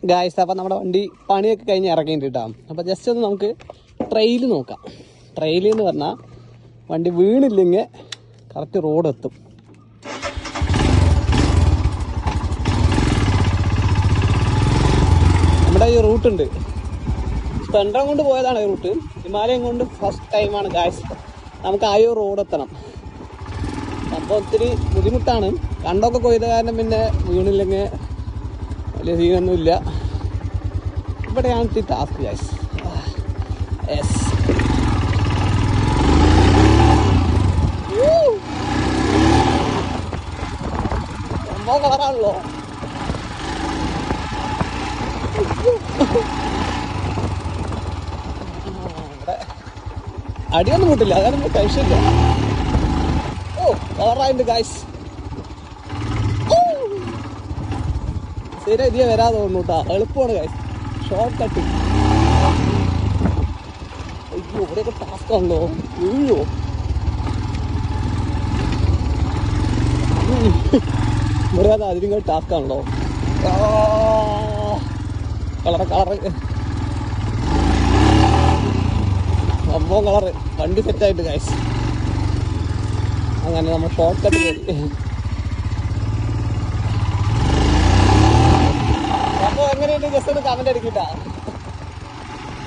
Guys, അപ്പം നമ്മുടെ വണ്ടി പണിയൊക്കെ കഴിഞ്ഞ് ഇറങ്ങിയിട്ട് കേട്ടോ. അപ്പം ജസ്റ്റ് ഒന്ന് നമുക്ക് ട്രെയിൽ നോക്കാം. ട്രെയിൽ എന്ന് പറഞ്ഞാൽ വണ്ടി വീണില്ലെങ്കിൽ കറക്റ്റ് റോഡ് എത്തും. നമ്മുടെ ഈ റൂട്ടുണ്ട്, സ്പെൻഡറും കൊണ്ട് പോയതാണ് ഈ റൂട്ട്. ഹിമാലയം കൊണ്ട് ഫസ്റ്റ് ടൈമാണ് ഗായ്സ് നമുക്ക് ആ ഒരു റോഡ് എത്തണം. അപ്പോൾ ഒത്തിരി ബുദ്ധിമുട്ടാണ്. കണ്ടൊക്കെ കൊയ്ത കാരണം പിന്നെ വീണില്ലെങ്കിൽ വലിയ സീനൊന്നുമില്ല. ഇവിടെയാണ് ഈ ടാസ്ക് ഗൈസ്. യെസ്, സംഭവം കളറാണല്ലോ. ഇവിടെ അടിയൊന്നും കിട്ടില്ല, അതാണ് ടെൻഷനില്ല. ഓ, കളറായിട്ടുണ്ട് ഗൈസ്. സ്ഥിരം ഇതിയെ വരാതെ തോന്നുന്നു കേട്ടോ. എളുപ്പമാണ് ഗൈസ്, ഷോർട്ട് കട്ട്. അയ്യോ, ഇവിടെയൊക്കെ ടാസ്ക് ആണല്ലോ. വീഴോ? ഇവിടെ അത് അതിനും ടാസ്ക് ആണല്ലോ. കളറ് സംഭവം കളറ്. വണ്ടി സെറ്റായിട്ട് ഗൈസ്. അങ്ങനെ നമ്മൾ ഷോർട്ട് കട്ട് കയറി. അപ്പോൾ എങ്ങനെയുണ്ട് ജസ്റ്റ് ഒന്ന് കമന്റ് അടിക്കിട്ടാ.